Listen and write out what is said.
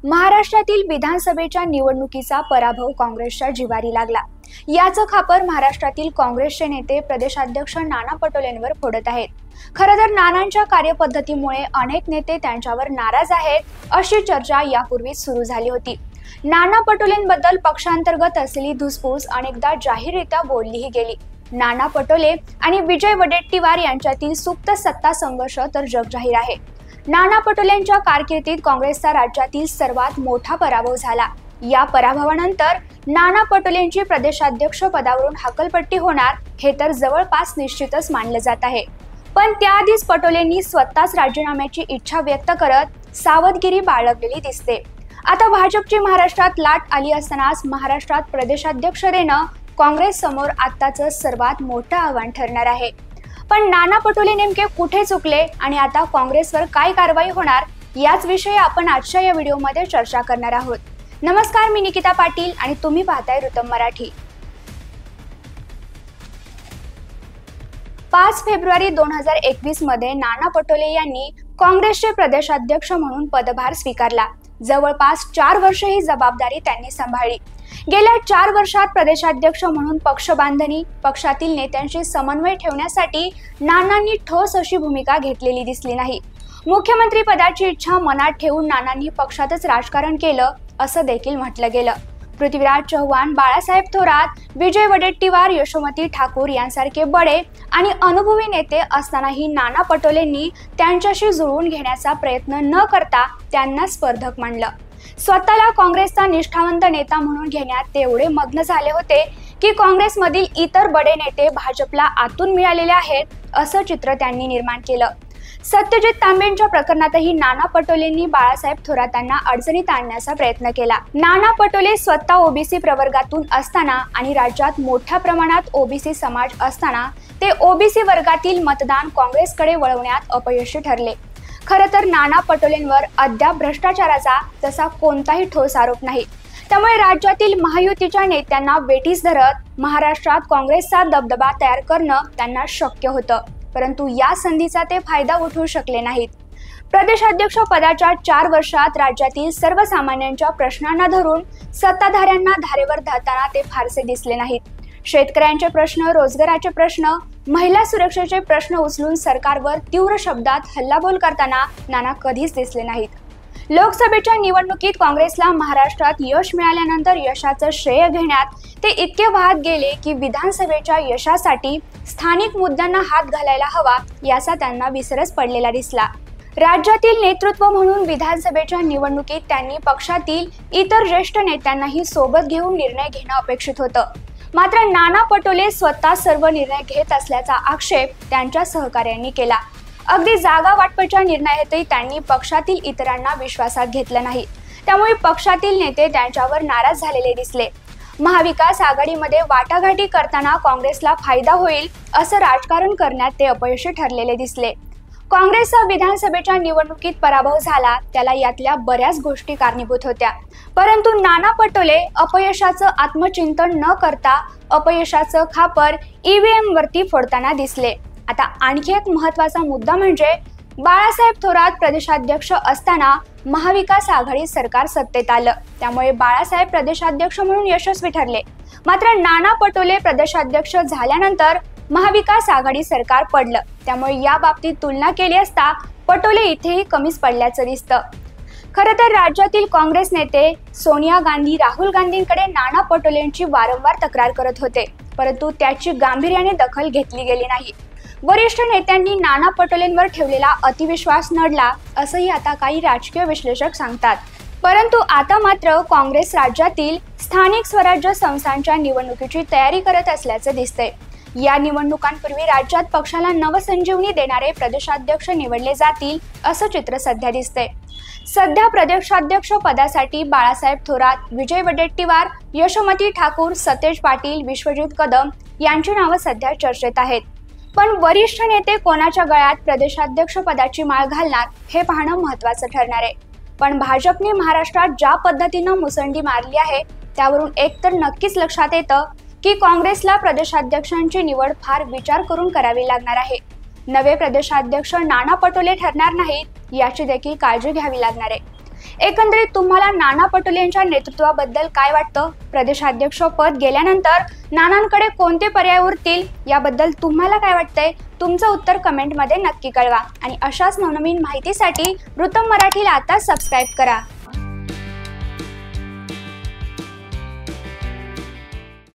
महाराष्ट्रातील विधानसभेच्या निवडणुकीचा पराभव काँग्रेसच्या जिवारी लागला। याचं खापर महाराष्ट्रातील काँग्रेसचे नेते प्रदेशाध्यक्ष नाना पटोलेंवर फोडत आहेत। खरं तर नानांच्या कार्यपद्धतीमुळे अनेक नेते त्यांच्यावर नाराज आहेत, अशी चर्चा यापूर्वीच सुरू झाली होती। नाना पटोलेंबद्दल पक्षांतर्गत असलेली धुसफूस अनेकदा जाहीररित्या बोललीही गेली। नाना पटोले आणि विजय वडेट्टीवार यांच्यातील सुप्त सत्ता संघर्ष तर जगजाहीर आहे। नाना पटोलेंच्या कारकिर्दीत काँग्रेसचा राज्यातील सर्वात मोठा पराभव झाला। या पराभवानंतर नाना पटोलेंची प्रदेशाध्यक्ष पदावरून हकालपट्टी होणार हे तर जवळपास निश्चितच मानलं जात आहे। पण त्याआधीच पटोलेंनी स्वतःच राजीनाम्याची इच्छा व्यक्त करत सावधगिरी बाळगलेली दिसते। आता भाजपची महाराष्ट्रात लाट आली असतानाच महाराष्ट्रात प्रदेशाध्यक्ष देणं काँग्रेस समोर आत्ताचं सर्वात मोठं आव्हान ठरणार आहे। पण नाना पटोले नेमके कुठे चुकले आणि आता काँग्रेसवर काय कारवाई होणार, याच विषयी आपण आजच्या या व्हिडिओमध्ये चर्चा करणार आहोत। नमस्कार, मी निकिता पाटील आणि तुम्ही पाहताय ऋतम मराठी। 5 फेब्रुवारी 2021 मध्ये नाना पटोले यांनी काँग्रेसचे प्रदेशाध्यक्ष म्हणून पदभार स्वीकारला। जवळपास 4 वर्ष ही जबाबदारी त्यांनी सांभाळली। गेल्या 4 वर्षात प्रदेशाध्यक्ष म्हणून पक्ष बांधणी, पक्षातील नेत्यांशी समन्वय ठेवण्यासाठी नानांनी ठोस अशी भूमिका घेतलेली दिसली नाही। मुख्यमंत्री पदाची इच्छा मनात ठेवून नानांनी पक्षातच राजकारण केलं असं देखील म्हटलं गेलं। पृथ्वीराज चव्हाण, बाळासाहेब थोरात, विजय वडेट्टीवार, यशोमती ठाकूर यांसारखे बडे आणि अनुभवी नेते असतानाही नाना पटोलेंनी त्यांच्याशी जुळवून घेण्याचा प्रयत्न न करता त्यांना स्पर्धक मानलं। स्वतःला काँग्रेसचा निष्ठावंत नेता म्हणून घेण्यात ते एवढे मग्न झाले होते की काँग्रेसमधील इतर बडे नेते भाजपला आतून मिळालेले आहेत असं चित्र त्यांनी निर्माण केलं। सत्यजित तांबेंच्या प्रकरणातही नाना पटोलेंनी बाळासाहेब थोरातांना अडचणीत आणण्याचा प्रयत्न केला। नाना पटोले स्वतः ओबीसी प्रवर्गातून असताना आणि राज्यात मोठ्या प्रमाणात ओबीसी समाज असताना ते ओबीसी वर्गातील मतदान काँग्रेसकडे वळवण्यात अपयशी ठरले। खरं तर नाना पटोलेंवर अद्याप भ्रष्टाचाराचा तसा कोणताही ठोस आरोप नाही। त्यामुळे राज्यातील महायुतीच्या नेत्यांना वेठीस धरत महाराष्ट्रात काँग्रेसचा दबदबा तयार करणं त्यांना शक्य होतं, परंतु या संधीचा ते फायदा उठवू शकले नाहीत। प्रदेशाध्यक्ष पदाच्या 4 वर्षात राज्यातील सर्वसामान्यांच्या प्रश्नांना धरून सत्ताधाऱ्यांना धारेवर धरताना ते फारसे दिसले नाहीत। शेतकऱ्यांचे प्रश्न, रोजगाराचे प्रश्न, महिला सुरक्षेचे प्रश्न उचलून सरकारवर तीव्र शब्दात हल्लाबोल करताना नाना कधीच दिसले नाहीत। लोकसभेच्या निवडणुकीत काँग्रेसला महाराष्ट्रात यश मिळाल्यानंतर यशाचं श्रेय घेण्यात ते इतके वाहत गेले की विधानसभेच्या यशासाठी स्थानिक मुद्द्यांना हात घालायला हवा याचा त्यांना विसरच पडलेला दिसला। राज्यातील नेतृत्व म्हणून विधानसभेच्या निवडणुकीत त्यांनी पक्षातील इतर ज्येष्ठ नेत्यांनाही सोबत घेऊन निर्णय घेणं अपेक्षित होतं। मात्र नाना पटोले स्वतः सर्व निर्णय घेत असल्याचा आक्षेप त्यांच्या सहकाऱ्यांनी केला। अगदी जागा वाटपाच्या निर्णयातही त्यांनी पक्षातील इतरांना विश्वासात घेतलं नाही। त्यामुळे पक्षातील नेते त्यांच्यावर नाराज झालेले दिसले। महाविकास आघाडीमध्ये वाटाघाटी करताना काँग्रेसला फायदा होईल असं राजकारण करण्यात ते अपयशी ठरलेले दिसले। काँग्रेसचा विधानसभेच्या निवडणुकीत पराभव झाला, त्याला यातल्या बऱ्याच गोष्टी कारणीभूत होत्या। परंतु नाना पटोले अपयशाचं आत्मचिंतन न करता अपयशाचं खापर ईव्हीएम वरती फोडताना दिसले। आता आणखी एक महत्त्वाचा मुद्दा म्हणजे बाळासाहेब थोरात प्रदेशाध्यक्ष असताना महाविकास आघाडी सरकार सत्तेत आलं, त्यामुळे बाळासाहेब प्रदेशाध्यक्ष म्हणून यशस्वी ठरले। मात्र नाना पटोले प्रदेशाध्यक्ष झाल्यानंतर महाविकास आघाडी सरकार पडलं, त्यामुळे या बाबतीत तुलना केली असता पटोले इथेही कमीच पडल्याचं दिसतं। खरं तर राज्यातील काँग्रेस नेते सोनिया गांधी, राहुल गांधींकडे नाना पटोलेंची वारंवार तक्रार करत होते, परंतु त्याची गांभीर्याने दखल घेतली गेली नाही। वरिष्ठ नेत्यांनी नाना पटोलेंवर ठेवलेला अतिविश्वास नडला असंही आता काही राजकीय विश्लेषक सांगतात। परंतु आता मात्र काँग्रेस राज्यातील स्थानिक स्वराज्य संस्थांच्या निवडणुकीची तयारी करत असल्याचं दिसतंय। या निवडणुकांपूर्वी राज्यात पक्षाला नवसंजीवनी देणारे प्रदेशाध्यक्ष निवडले जातील असं चित्र सध्या दिसतंय। सध्या प्रदेशाध्यक्ष पदासाठी बाळासाहेब थोरात, विजय वडेट्टीवार, यशोमती ठाकूर, सतेज पाटील, विश्वजित कदम यांची नावं सध्या चर्चेत आहेत। पण वरिष्ठ नेते कोणाच्या गळ्यात प्रदेशाध्यक्ष पदाची माळ घालणार हे पाहणं महत्त्वाचं ठरणार आहे। पण भाजपने महाराष्ट्रात ज्या पद्धतीनं मुसंडी मारली आहे त्यावरून एक तर नक्कीच लक्षात येतं की काँग्रेसला प्रदेशाध्यक्षांची निवड फार विचार करून करावी लागणार आहे। नवे प्रदेशाध्यक्ष नाना पटोले ठरणार नाहीत याची देखील काळजी घ्यावी लागणार आहे। एकंदरीत तुम्हाला नाना पटोले यांच्या नेतृत्वाबद्दल काय वाटतं? प्रदेशाध्यक्ष पद गेल्यानंतर नानांकडे कोणते पर्याय उरतील याबद्दल तुम्हाला काय वाटतंय? तुमचं उत्तर कमेंटमध्ये नक्की कळवा आणि अशाच नवनवीन माहितीसाठी वृत्तम मराठीला आता सबस्क्राईब करा.